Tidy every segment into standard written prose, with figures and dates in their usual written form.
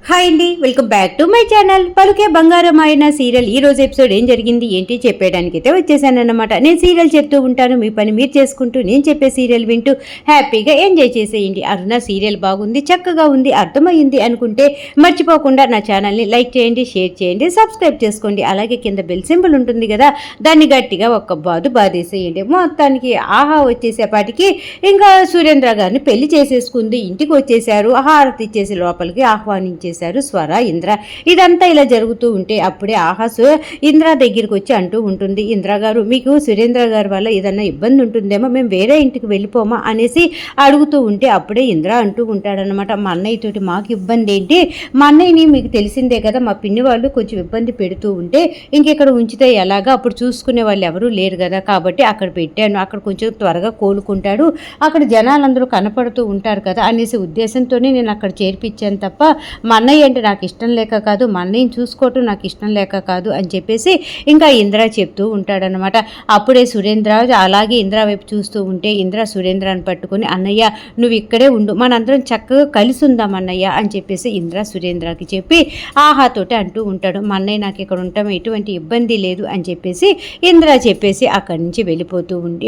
Hi అండి, welcome back to my channel. పలుకే బంగారం అయిన సీరియల్ ఈ రోజు ఎపిసోడ్ ఏం జరిగింది ఏంటి చెప్పేయడానికి అయితే వచ్చేసానన్నమాట. నేను సీరియల్ చెప్తూ ఉంటాను, మీ పని మీరు చేసుకుంటూ నేను చెప్పే సీరియల్ వింటూ హ్యాపీగా ఎంజాయ్ చేసేయండి. అరుణ సీరియల్ బాగుంది, చక్కగా ఉంది, అర్థమైంది అనుకుంటే మర్చిపోకుండా నా ఛానల్ని లైక్ చేయండి, షేర్ చేయండి, సబ్స్క్రైబ్ చేసుకోండి. అలాగే కింద బెల్ సింబల్ ఉంటుంది కదా, దాన్ని గట్టిగా ఒక్క బాధేసేయండి. మొత్తానికి ఆహా వచ్చేసేపాటికి ఇంకా సురేంద్ర గారిని పెళ్లి చేసేసుకుంది, ఇంటికి వచ్చేసారు, హారతి ఇచ్చేసి లోపలికి ఆహ్వానించేసి స్వర ఇంద్ర. ఇదంతా ఇలా జరుగుతూ ఉంటే అప్పుడే ఆహాసు ఇంద్ర దగ్గరికి వచ్చి అంటూ ఉంటుంది, ఇంద్ర గారు మీకు సురేంద్ర గారి వల్ల ఏదన్నా ఇబ్బంది ఉంటుందేమో, మేము వేరే ఇంటికి వెళ్ళిపోమా అనేసి అడుగుతూ ఉంటే అప్పుడే ఇంద్ర అంటూ ఉంటాడనమాట, మా అన్నయ్యతోటి మాకు ఇబ్బంది ఏంటి, మా అన్నయ్యని మీకు తెలిసిందే కదా, మా పిన్ని వాళ్ళు కొంచెం ఇబ్బంది పెడుతూ ఉంటే ఇంకెక్కడ ఉంచితే ఎలాగా, అప్పుడు చూసుకునే వాళ్ళు ఎవరూ లేరు కదా, కాబట్టి అక్కడ పెట్టాను, అక్కడ కొంచెం త్వరగా కోలుకుంటాడు, అక్కడ జనాలందరూ కనపడుతూ ఉంటారు కదా అనేసి ఉద్దేశంతోనే నేను అక్కడ చేర్పించాను తప్ప మా అన్నయ్య అంటే నాకు ఇష్టం లేక కాదు, మా అన్నయ్యని చూసుకోవటం నాకు ఇష్టం లేక కాదు అని చెప్పేసి ఇంకా ఇంద్ర చెప్తూ ఉంటాడనమాట. అప్పుడే సురేంద్ర అలాగే ఇంద్ర వైపు చూస్తూ ఉంటే ఇంద్ర సురేంద్రాన్ని పట్టుకొని, అన్నయ్య నువ్వు ఇక్కడే ఉండు, మనందరం చక్కగా కలిసి ఉందాం అన్నయ్య అని చెప్పేసి ఇంద్ర సురేంద్రకి చెప్పి ఆహాతోటి అంటూ ఉంటాడు, మా అన్నయ్య నాకు ఇక్కడ ఉండటం ఎటువంటి ఇబ్బంది లేదు అని చెప్పేసి ఇంద్ర చెప్పేసి అక్కడి నుంచి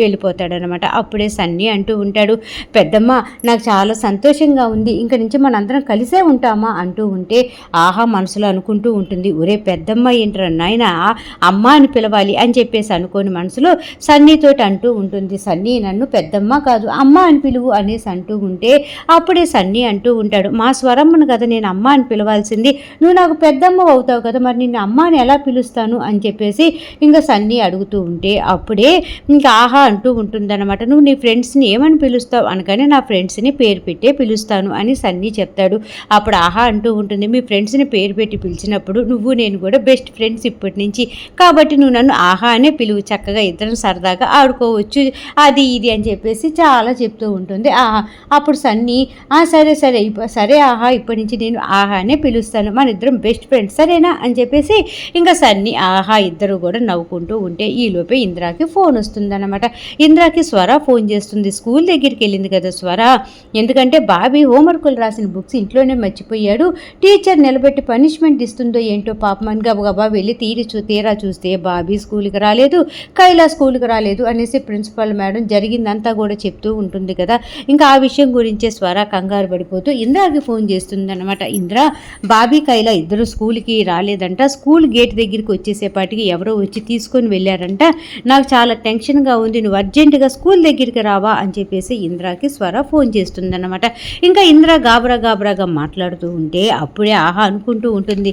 వెళ్ళిపోతాడనమాట. అప్పుడే సన్నీ అంటూ ఉంటాడు, పెద్దమ్మ నాకు చాలా సంతోషంగా ఉంది, ఇంక నుంచి మనందరం కలిసే ఉంటామా అంటూ ఉంటే ఆహా మనసులో అనుకుంటూ ఉంటుంది, ఒరే పెద్దమ్మ ఏంట్రా నాయన అమ్మ అని పిలవాలి అని చెప్పేసి అనుకోని మనసులో సన్నీతోటి అంటూ ఉంటుంది, సన్నీ నన్ను పెద్దమ్మ కాదు అమ్మ అని పిలువు అనేసి అంటూ ఉంటే అప్పుడే సన్నీ అంటూ ఉంటాడు, మా స్వరమ్మను కదా నేను అమ్మ అని పిలవాల్సింది, నువ్వు నాకు పెద్దమ్మ అవుతావు కదా, మరి నిన్ను అమ్మ అని ఎలా పిలుస్తాను అని చెప్పేసి ఇంకా సన్నీ అడుగుతూ ఉంటే అప్పుడే ఇంకా ఆహా అంటూ ఉంటుందన్నమాట, నువ్వు నీ ఫ్రెండ్స్ని ఏమని పిలుస్తావు అనగానే నా ఫ్రెండ్స్ని పేరు పెట్టే పిలుస్తాను అని సన్నీ చెప్తాడు. అప్పుడు ఆహా అంటూ ఉంటుంది, మీ ఫ్రెండ్స్ని పేరు పెట్టి పిలిచినప్పుడు నువ్వు నేను కూడా బెస్ట్ ఫ్రెండ్స్ ఇప్పటి నుంచి, కాబట్టి నువ్వు నన్ను ఆహా అనే పిలువు, చక్కగా ఇద్దరం సరదాగా ఆడుకోవచ్చు అది ఇది అని చెప్పేసి చాలా చెప్తూ ఉంటుంది ఆహా. అప్పుడు సన్నీ సరే సరే సరే ఆహా ఇప్పటి నుంచి నేను ఆహా అనే పిలుస్తాను, మన ఇద్దరం బెస్ట్ ఫ్రెండ్స్ సరేనా అని చెప్పేసి ఇంకా సన్నీ ఆహా ఇద్దరు కూడా నవ్వుకుంటూ ఉంటే ఈలోపే ఇంద్రాకి ఫోన్ వస్తుందన్నమాట. ఇంద్రాకి స్వర ఫోన్ చేస్తుంది, స్కూల్ దగ్గరికి వెళ్ళింది కదా స్వర, ఎందుకంటే బాబీ హోంవర్కులు రాసిన బుక్స్ ఇంట్లోనే మర్చిపోయాడు, టీచర్ నిలబెట్టి పనిష్మెంట్ ఇస్తుందో ఏంటో పాపం అని గబగబా వెళ్ళి తీరా చూస్తే బాబీ స్కూల్కి రాలేదు, కైలా స్కూల్కి రాలేదు అనేసి ప్రిన్సిపల్ మేడం జరిగిందంతా కూడా చెప్తూ ఉంటుంది కదా. ఇంకా ఆ విషయం గురించే స్వర కంగారు పడిపోతూ ఇంద్రాకి ఫోన్ చేస్తుంది అనమాట. ఇంద్ర బాబీ కైలా ఇద్దరు స్కూల్కి రాలేదంట, స్కూల్ గేట్ దగ్గరికి వచ్చేసేపాటికి ఎవరో వచ్చి తీసుకొని వెళ్ళారంట, నాకు చాలా టెన్షన్గా ఉంది, నువ్వు అర్జెంటుగా స్కూల్ దగ్గరికి రావా అని చెప్పేసి ఇంద్రాకి స్వర ఫోన్ చేస్తుందన్నమాట. ఇంకా ఇంద్ర గాబరాగా మాట్లాడుతూ ఉంటే అప్పుడే ఆహా అనుకుంటూ ఉంటుంది,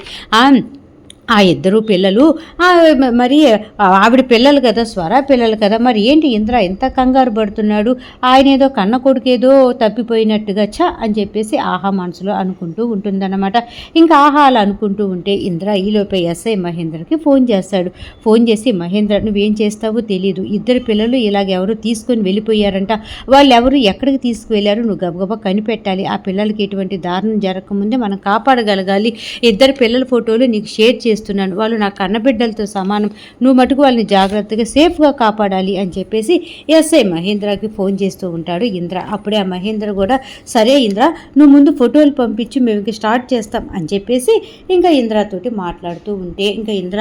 ఆ ఇద్దరు పిల్లలు మరి ఆవిడ పిల్లలు కదా, స్వర పిల్లలు కదా, మరి ఏంటి ఇంద్ర ఎంత కంగారు పడుతున్నాడు, ఆయన ఏదో కన్న కొడుకేదో తప్పిపోయినట్టుగా అని చెప్పేసి ఆహా మనసులో అనుకుంటూ ఉంటుందన్నమాట. ఇంకా ఆహా అలా అనుకుంటూ ఉంటే ఇంద్ర ఈలోపే ఎస్ఐ మహేంద్రకి ఫోన్ చేస్తాడు. ఫోన్ చేసి, మహేంద్ర నువ్వేం చేస్తావో తెలీదు, ఇద్దరు పిల్లలు ఇలాగెవరు తీసుకొని వెళ్ళిపోయారంట, వాళ్ళు ఎవరు ఎక్కడికి తీసుకువెళ్ళారు, నువ్వు గబగబా కనిపెట్టాలి, ఆ పిల్లలకి ఎటువంటి దారుణం జరగకముందే మనం కాపాడగలగాలి, ఇద్దరు పిల్లల ఫోటోలు నీకు షేర్ చేస్తున్నాను, వాళ్ళు నా కన్నబిడ్డలతో సమానం, నువ్వు మటుకు వాళ్ళని జాగ్రత్తగా సేఫ్గా కాపాడాలి అని చెప్పేసి ఎస్ఐ మహేంద్రకి ఫోన్ చేస్తూ ఉంటాడు ఇంద్ర. అప్పుడే ఆ మహేంద్ర కూడా సరే ఇంద్ర నువ్వు ముందు ఫోటోలు పంపించి మేము ఇంక స్టార్ట్ చేస్తాం అని చెప్పేసి ఇంకా ఇంద్రతోటి మాట్లాడుతూ ఉంటే ఇంకా ఇంద్ర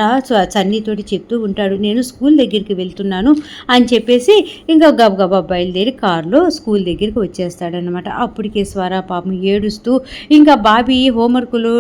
సన్నీతోటి చెప్తూ ఉంటాడు, నేను స్కూల్ దగ్గరికి వెళ్తున్నాను అని చెప్పేసి ఇంకా గబగబా బయలుదేరి కారులో స్కూల్ దగ్గరికి వచ్చేస్తాడనమాట. అప్పటికే స్వర పాపం ఏడుస్తూ ఇంకా బాబీ హోంవర్కులు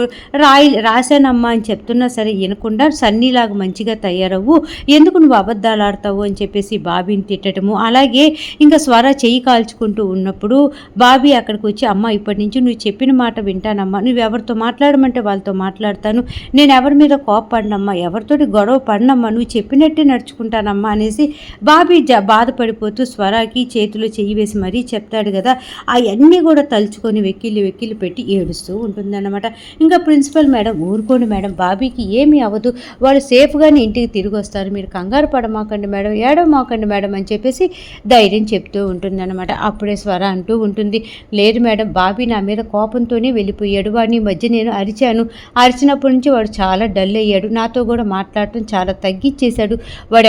రాశానమ్మా అని చెప్తున్నా సరే వినకుండా సన్నీలాగా మంచిగా తయారవ్వు, ఎందుకు నువ్వు అబద్ధాలు ఆడతావు అని చెప్పేసి బాబీని తిట్టడము. అలాగే ఇంకా స్వర చెయ్యి కాల్చుకుంటూ ఉన్నప్పుడు బాబీ అక్కడికి వచ్చి, అమ్మ ఇప్పటి నుంచి నువ్వు చెప్పిన మాట వింటానమ్మా, నువ్వు ఎవరితో మాట్లాడమంటే వాళ్ళతో మాట్లాడతాను, నేను ఎవరి మీద కోపపడినమ్మా, ఎవరితోటి గొడవ పడినమ్మా, నువ్వు చెప్పినట్టే నడుచుకుంటానమ్మా అనేసి బాబీ బాధపడిపోతూ స్వరాకి చేతిలో చెయ్యి వేసి మరీ చెప్తాడు కదా. అవన్నీ కూడా తలుచుకొని వెక్కిళ్ళు పెట్టి ఏడుస్తూ ఉంటుందన్నమాట. ఇంకా ప్రిన్సిపల్ మేడం ఊరుకోండి మేడం, బాబీకి ఏమీ అవ్వదు, వాళ్ళు సేఫ్గానే ఇంటికి తిరిగి వస్తారు, మీరు కంగారు పడమాకండి మేడం, ఏడవమాకండి మేడం అని చెప్పేసి ధైర్యం చెప్తూ ఉంటుందన్నమాట. అప్పుడే స్వర అంటూ ఉంటుంది, లేదు మేడం, బాబీ నా మీద కోపంతోనే వెళ్ళిపోయాడు, వాడిని ఈ మధ్య నేను అరిచినప్పటి నుంచి వాడు చాలా డల్ అయ్యాడు, నాతో కూడా మాట్లాడటం చాలా తగ్గించేశాడు, వాడు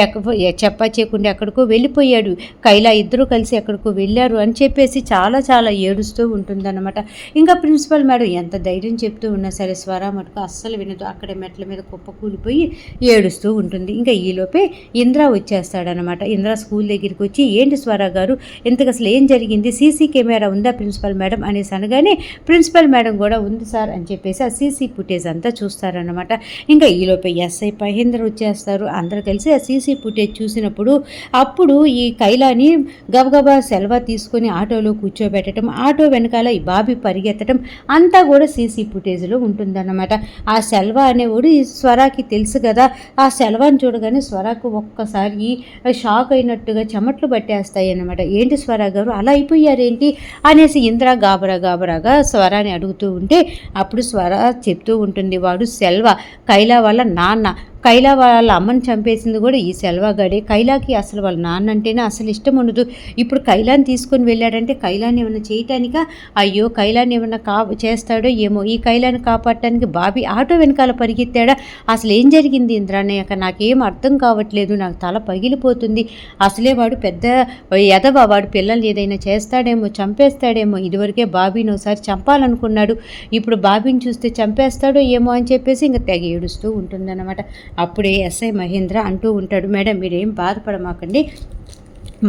చెప్పా చేయకుండా ఎక్కడికో వెళ్ళిపోయాడు, కైలా ఇద్దరు కలిసి ఎక్కడికో వెళ్ళారు అని చెప్పేసి చాలా చాలా ఏడుస్తూ ఉంటుందన్నమాట. ఇంకా ప్రిన్సిపల్ మేడం ఎంత ధైర్యం చెప్తూ ఉన్నా సరే స్వర మటుకు అస్సలు వినదు, అక్కడే మెట్ల మీద కుప్పకూలిపోయి ఏడుస్తూ ఉంటుంది. ఇంకా ఈలోపే ఇంద్ర వచ్చేస్తాడనమాట. ఇంద్ర స్కూల్ దగ్గరికి వచ్చి, ఏంటి స్వర గారు, ఇంతకు అసలు ఏం జరిగింది, సీసీ కెమెరా ఉందా ప్రిన్సిపల్ మేడం అనేసి అనగానే, ప్రిన్సిపల్ మేడం కూడా ఉంది సార్ అని చెప్పేసి ఆ సీసీ ఫుటేజ్ అంతా చూస్తారనమాట. ఇంకా ఈలోపే ఎస్ఐ మహేంద్ర వచ్చేస్తారు. అందరూ కలిసి ఆ సీసీ ఫుటేజ్ చూసినప్పుడు అప్పుడు ఈ కైలాని గబగబా సెలవు తీసుకొని ఆటోలో కూర్చోబెట్టడం, ఆటో వెనకాల ఈ బాబీ పరిగెత్తడం అంతా కూడా సీసీ ఫుటేజ్లో ఉంటుందన్నమాట. ఆ సెల్వ అనేవాడు ఈ స్వరాకి తెలుసు కదా, ఆ సెల్వాన్ని చూడగానే స్వరాకు ఒక్కసారి షాక్ అయినట్టుగా చెమట్లు పట్టేస్తాయి అన్నమాట. ఏంటి స్వర గారు అలా అయిపోయారేంటి అనేసి ఇంద్ర గాబరాగా స్వరాని అడుగుతూ ఉంటే అప్పుడు స్వర చెప్తూ ఉంటుంది, వాడు సెల్వ కైలా వాళ్ళ నాన్న, కైలా వాళ్ళ అమ్మని చంపేసింది కూడా ఈ సెల్వగాడే, కైలాకి అసలు వాళ్ళ నాన్న అంటేనే అసలు ఇష్టం ఉండదు, ఇప్పుడు కైలాని తీసుకొని వెళ్ళాడంటే కైలాని ఏమన్నా చేయటానికా, అయ్యో కైలాని ఏమన్నా చేస్తాడో ఏమో, ఈ కైలాని కాపాడటానికి బాబీ ఆటో వెనకాల పరిగెత్తాడా, అసలు ఏం జరిగింది ఇంద్రాన్నయ్య, నాకేం అర్థం కావట్లేదు, నాకు తల పగిలిపోతుంది, అసలే వాడు పెద్ద ఎదవ, వాడు పిల్లల్ని ఏదైనా చేస్తాడేమో, చంపేస్తాడేమో, ఇదివరకే బాబీని ఒకసారి చంపాలనుకున్నాడు, ఇప్పుడు బాబీని చూస్తే చంపేస్తాడో ఏమో అని చెప్పేసి ఇంకా తెగ ఏడుస్తూ ఉంటుందన్నమాట. అప్పుడే ఎస్ఐ మహేంద్ర అంటూ ఉంటాడు, మేడం మీరేం బాధపడమాకండి,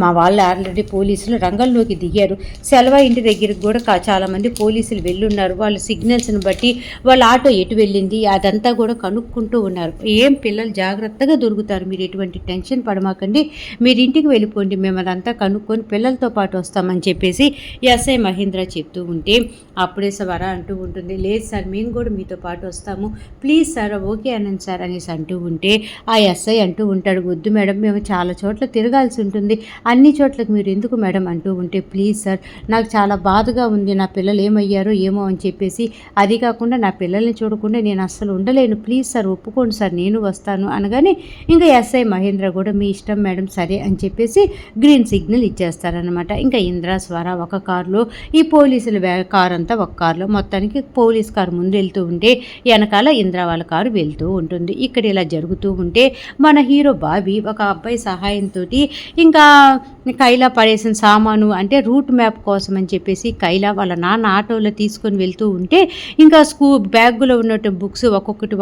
మా వాళ్ళు ఆల్రెడీ పోలీసులు రంగంలోకి దిగారు, సెలవు ఇంటి దగ్గరికి కూడా చాలామంది పోలీసులు వెళ్ళున్నారు, వాళ్ళు సిగ్నల్స్ని బట్టి వాళ్ళ ఆటో ఎటు వెళ్ళింది అదంతా కూడా కనుక్కుంటూ ఉన్నారు, ఏం పిల్లలు జాగ్రత్తగా దొరుకుతారు, మీరు ఎటువంటి టెన్షన్ పడమాకండి, మీరు ఇంటికి వెళ్ళిపోండి, మేము అదంతా కనుక్కొని పిల్లలతో పాటు వస్తామని చెప్పేసి ఎస్ఐ మహేంద్ర చెప్తూ ఉంటే అప్పుడే స్వర అంటూ ఉంటుంది, లేదు సార్ మేము కూడా మీతో పాటు వస్తాము, ప్లీజ్ సార్ ఓకే అనండి సార్ అనేసి అంటూ ఉంటే ఆ ఎస్ఐ అంటూ ఉంటాడు, వద్దు మేడం మేము చాలా చోట్ల తిరగాల్సి ఉంటుంది, అన్ని చోట్లకి మీరు ఎందుకు మేడం అంటూ ఉంటే, ప్లీజ్ సార్ నాకు చాలా బాధగా ఉంది, నా పిల్లలు ఏమయ్యారో ఏమో అని చెప్పేసి, అది కాకుండా నా పిల్లల్ని చూడకుండా నేను అస్సలు ఉండలేను, ప్లీజ్ సార్ ఒప్పుకోండి సార్ నేను వస్తాను అనగానే ఇంకా ఎస్ఐ మహేంద్ర కూడా మీ ఇష్టం మేడం సరే అని చెప్పేసి గ్రీన్ సిగ్నల్ ఇచ్చేస్తారనమాట. ఇంకా ఇంద్ర స్వర ఒక కారులో, ఈ పోలీసుల కారు అంతా ఒక కారులో, మొత్తానికి పోలీస్ కారు ముందు వెళ్తూ ఉంటే వెనకాల ఇంద్ర వాళ్ళ కారు వెళ్తూ ఉంటుంది. ఇక్కడ ఇలా జరుగుతూ ఉంటే మన హీరో బాబీ ఒక అబ్బాయి సహాయంతో ఇంకా కైలా పడేసిన సామాను అంటే రూట్ మ్యాప్ కోసం అని చెప్పేసి కైలా వాళ్ళ నాన్న ఆటోలో తీసుకొని వెళ్తూ ఉంటే ఇంకా బ్యాగులో ఉన్నట్టు బుక్స్ ఒక్కొక్కటి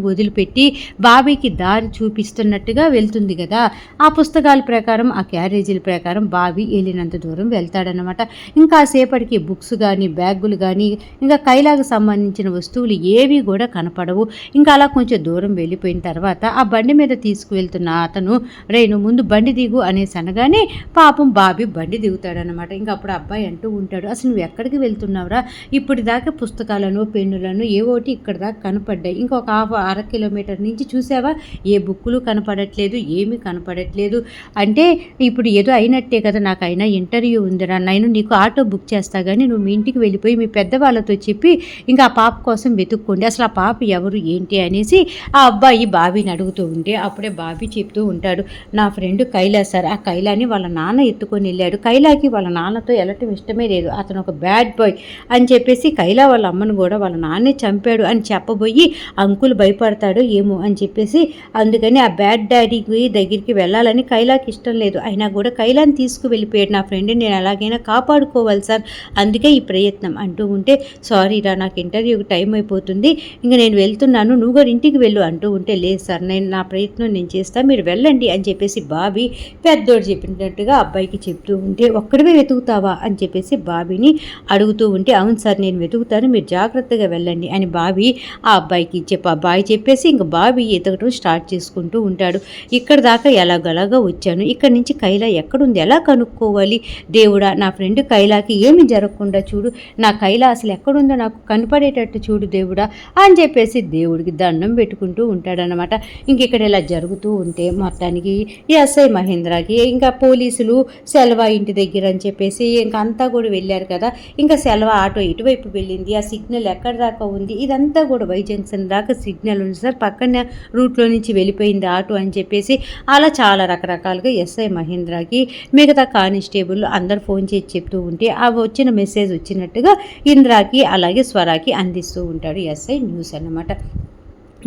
వదిలిపెట్టి బాబీకి దారి చూపిస్తున్నట్టుగా వెళ్తుంది కదా, ఆ పుస్తకాల ప్రకారం ఆ క్యారేజీల ప్రకారం బాబీ వెళ్ళినంత దూరం వెళ్తాడనమాట. ఇంకా సేపటికి బుక్స్ కానీ బ్యాగులు కానీ ఇంకా కైలాకు సంబంధించిన వస్తువులు ఏవి కూడా కనపడవు. ఇంకా అలా కొంచెం దూరం వెళ్ళిపోయిన తర్వాత ఆ బండి మీద తీసుకువెళ్తున్న అతను, రేను ముందు బండి దిగు అనేసి అనగానే పాపం బాబీ బండి దిగుతాడనమాట. ఇంకా అప్పుడు అబ్బాయి అంటూ ఉంటాడు, అసలు నువ్వు ఎక్కడికి వెళ్తున్నావురా, ఇప్పుడు దాకా పుస్తకాలను పెన్నులను ఏవోటి ఇక్కడ దాకా కనపడ్డాయి, ఇంకొక అర కిలోమీటర్ నుంచి చూసావా ఏ బుక్కులు కనపడట్లేదు, ఏమీ కనపడట్లేదు, అంటే ఇప్పుడు ఏదో అయినట్టే కదా, నాకైనా ఇంటర్వ్యూ ఉందిరా, నేను నీకు ఆటో బుక్ చేస్తా కానీ నువ్వు మీ ఇంటికి వెళ్ళిపోయి మీ పెద్దవాళ్ళతో చెప్పి ఇంకా ఆ పాప కోసం వెతుక్కోండి, అసలు ఆ పాప ఎవరు ఏంటి అనేసి ఆ అబ్బాయి బాబీని అడుగుతూ ఉంటే అప్పుడే బాబీ చెప్తూ ఉంటాడు, నా ఫ్రెండ్ కైలా సార్, ఆ కైలాని వాళ్ళ నాన్న ఎత్తుకొని వెళ్ళాడు, కైలాకి వాళ్ళ నాన్నతో వెళ్ళటం ఇష్టమే లేదు, అతను ఒక బ్యాడ్ బాయ్ అని చెప్పేసి కైలా వాళ్ళ అమ్మను కూడా వాళ్ళ నాన్నే చంపాడు అని చెప్పబోయి అంకుల్ భయపడతాడు ఏమో అని చెప్పేసి అందుకని ఆ బ్యాడ్ డాడీకి దగ్గరికి వెళ్ళాలని కైలాకి ఇష్టం లేదు, అయినా కూడా కైలాని తీసుకువెళ్ళిపోయాడు, నా ఫ్రెండ్ని నేను ఎలాగైనా కాపాడుకోవాలి సార్, అందుకే ఈ ప్రయత్నం అంటూ ఉంటే, సారీ రా నాకు ఇంటర్వ్యూకి టైం అయిపోతుంది, ఇంకా నేను వెళ్తున్నాను, నువ్వు కూడా ఇంటికి వెళ్ళు అంటూ ఉంటే, లేదు సార్ నేను నా ప్రయత్నం నేను చేస్తాను మీరు వెళ్ళండి అని చెప్పేసి బాబీ పెద్దోడు చెప్పినట్టుగా అబ్బాయికి చెప్తూ ఉంటే, ఒక్కడివే వెతుకుతావా అని చెప్పేసి బాబీని అడుగుతూ ఉంటే, అవును సార్ నేను వెతుకుతాను మీరు జాగ్రత్తగా వెళ్ళండి అని బాబీ ఆ అబ్బాయికి అబ్బాయి చెప్పేసి ఇంకా బాబీ ఎతకడం స్టార్ట్ చేసుకుంటూ ఉంటాడు. ఇక్కడ దాకా ఎలాగలాగా వచ్చాను, ఇక్కడ నుంచి కైలా ఎక్కడుంది ఎలా కనుక్కోవాలి, దేవుడా నా ఫ్రెండ్ కైలాకి ఏమి జరగకుండా చూడు, నా కైలా అసలు ఎక్కడుందో నాకు కనపడేటట్టు చూడు దేవుడా అని చెప్పేసి దేవుడికి దండం పెట్టుకుంటూ ఉంటాడనమాట. ఇంక ఇక్కడ ఇలా జరుగుతూ ఉంటే మొత్తానికి ఎస్ఐ మహేంద్రకి ఇంకా పోలీసులు సెల్వ ఇంటి దగ్గర అని చెప్పేసి ఇంకా అంతా కూడా వెళ్ళారు కదా. ఇంకా సెల్వ ఆటో ఇటువైపు వెళ్ళింది, ఆ సిగ్నల్ ఎక్కడ దాకా ఉంది, ఇదంతా కూడా వై జంక్షన్ దాకా సిగ్నల్ ఉంది సార్, పక్కన రూట్లో నుంచి వెళ్ళిపోయింది ఆటో అని చెప్పేసి అలా చాలా రకరకాలుగా ఎస్ఐ మహేంద్రకి మిగతా కానిస్టేబుల్ అందరు ఫోన్ చేసి చెప్తూ ఉంటే ఆ వచ్చిన మెసేజ్ వచ్చినట్టుగా ఇంద్రాకి అలాగే స్వరాకి అందిస్తూ ఉంటాడు ఎస్ఐ న్యూస్ అన్నమాట.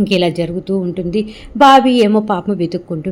ఇంకెలా జరుగుతూ ఉంటుంది. బాబీ ఏమో పాపం వెతుక్కుంటూ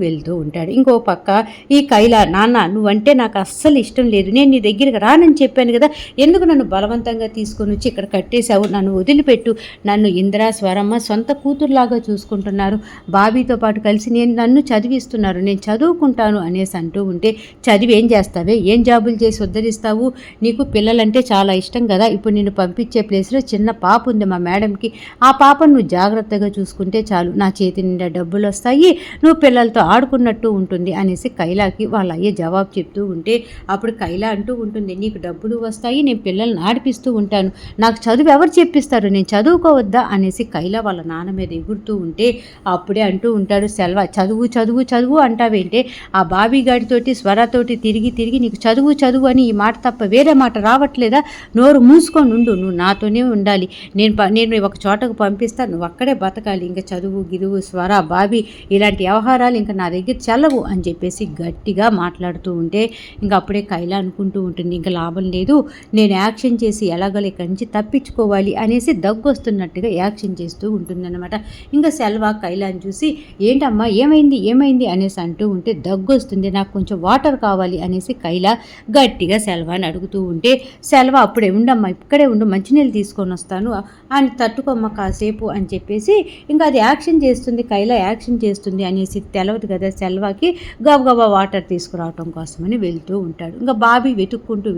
వెళ్తూ ఉంటాడు. ఇంకో పక్క ఈ కైలా, నాన్న నువ్వంటే నాకు అస్సలు ఇష్టం లేదు, నేను నీ దగ్గరికి రానని చెప్పాను కదా, ఎందుకు నన్ను బలవంతంగా తీసుకొని వచ్చి ఇక్కడ కట్టేశావు, నన్ను వదిలిపెట్టు, నన్ను ఇందిరా స్వరమ్మ సొంత కూతురులాగా చూసుకుంటున్నారు, బాబీతో పాటు కలిసి నన్ను చదివిస్తున్నారు, నేను చదువుకుంటాను అనేసి అంటూ ఉంటే, చదివి ఏం చేస్తావే, ఏం జాబులు చేసి ఉద్ధరిస్తావు, నీకు పిల్లలంటే చాలా ఇష్టం కదా, ఇప్పుడు నిన్ను పంపించే ప్లేస్లో చిన్న పాప ఉంది మా మేడంకి, ఆ పాపను నువ్వు జాగ్రత్తగా చూసుకుంటే చాలు, నా చేతి నిండా డబ్బులు వస్తాయి, నువ్వు పిల్లలతో ఆడుకున్నట్టు ఉంటుంది అనేసి కైలాకి వాళ్ళ అయ్యే జవాబు చెప్తూ ఉంటే, అప్పుడు కైలా అంటూ ఉంటుంది, నీకు డబ్బులు వస్తాయి, నేను పిల్లల్ని ఆడిపిస్తూ ఉంటాను, నాకు చదువు ఎవరు చెప్పిస్తారు, నేను చదువుకోవద్దా అనేసి కైలా వాళ్ళ నాన్న మీద ఎగురుతూ ఉంటే, అప్పుడే అంటూ ఉంటాడు సెల్వ, చదువు చదువు చదువు అంటావేంటే, ఆ బాబీ గాడితోటి స్వరతోటి తిరిగి నీకు చదువు చదువు అని ఈ మాట తప్ప వేరే మాట రావట్లేదా, నోరు మూసుకొని ఉండు, నువ్వు నాతోనే ఉండాలి, నేను ఒక చోటకు పంపిస్తాను, నువ్వు అక్కడే బతకాలి, ఇంకా చదువు గిదువు స్వర బాబీ ఇలాంటి వ్యవహారాలు ఇంకా నా దగ్గర చల్లవు అని చెప్పేసి గట్టిగా మాట్లాడుతూ ఉంటే, ఇంకా అప్పుడే కైలా అనుకుంటూ ఉంటుంది, ఇంకా లాభం లేదు, నేను యాక్షన్ చేసి ఎలాగో ఇక్కడి నుంచి తప్పించుకోవాలి అనేసి దగ్గు వస్తున్నట్టుగా యాక్షన్ చేస్తూ ఉంటుందన్నమాట. ఇంకా సెల్వ కైలాని చూసి, ఏంటమ్మా ఏమైంది అనేసి అంటూ ఉంటే, దగ్గు వస్తుంది, నాకు కొంచెం వాటర్ కావాలి అనేసి కైలా గట్టిగా సెల్వాని అడుగుతూ ఉంటే, సెల్వ అప్పుడే ఉండమ్మా ఇక్కడే ఉండు, మంచినీళ్ళు తీసుకొని వస్తాను అని తట్టుకోమ్మ కాసేపు అని చెప్పేసి ఇంకా అది యాక్షన్ చేస్తుంది, కైలా యాక్షన్ చేస్తుంది అనేసి తెలవదు కదా సెల్వాకి, గబగబా వాటర్ తీసుకురావటం కోసమని వెళ్తూ ఉంటాడు. ఇంకా బాబీ వెతుక్కుంటూ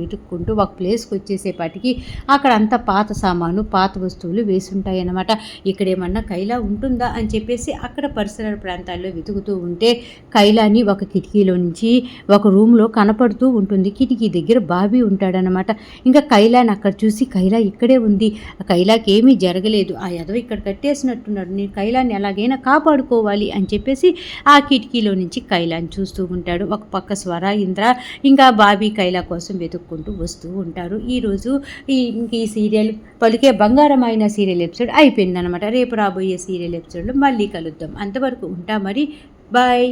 ఒక ప్లేస్కి వచ్చేసేపటికి అక్కడ అంతా పాత సామాను పాత వస్తువులు వేసి ఉంటాయి అన్నమాట. ఇక్కడేమన్నా కైలా ఉంటుందా అని చెప్పేసి అక్కడ పరిసర ప్రాంతాల్లో వెతుకుతూ ఉంటే కైలాని ఒక కిటికీలో నుంచి ఒక రూమ్లో కనపడుతూ ఉంటుంది. కిటికీ దగ్గర బాబీ ఉంటాడనమాట. ఇంకా కైలాని అక్కడ చూసి, కైలా ఇక్కడే ఉంది, కైలాకి ఏమీ జరగలేదు, ఆ ఎదవ ఇక్కడ కట్టేసినట్టున్నాడు, నేను కైలాన్ని ఎలాగైనా కాపాడుకోవాలి అని చెప్పేసి ఆ కిటికీలో నుంచి కైలాన్ని చూస్తూ ఉంటాడు. ఒక పక్క స్వర ఇంద్ర ఇంకా బాబీ కైలా కోసం వెతుక్కుంటూ వస్తూ ఉంటారు. ఈరోజు ఈ సీరియల్ పలికే బంగారమైన సీరియల్ ఎపిసోడ్ అయిపోయిందనమాట. రేపు రాబోయే సీరియల్ ఎపిసోడ్లో మళ్ళీ కలుద్దాం. అంతవరకు ఉంటా మరి, బాయ్.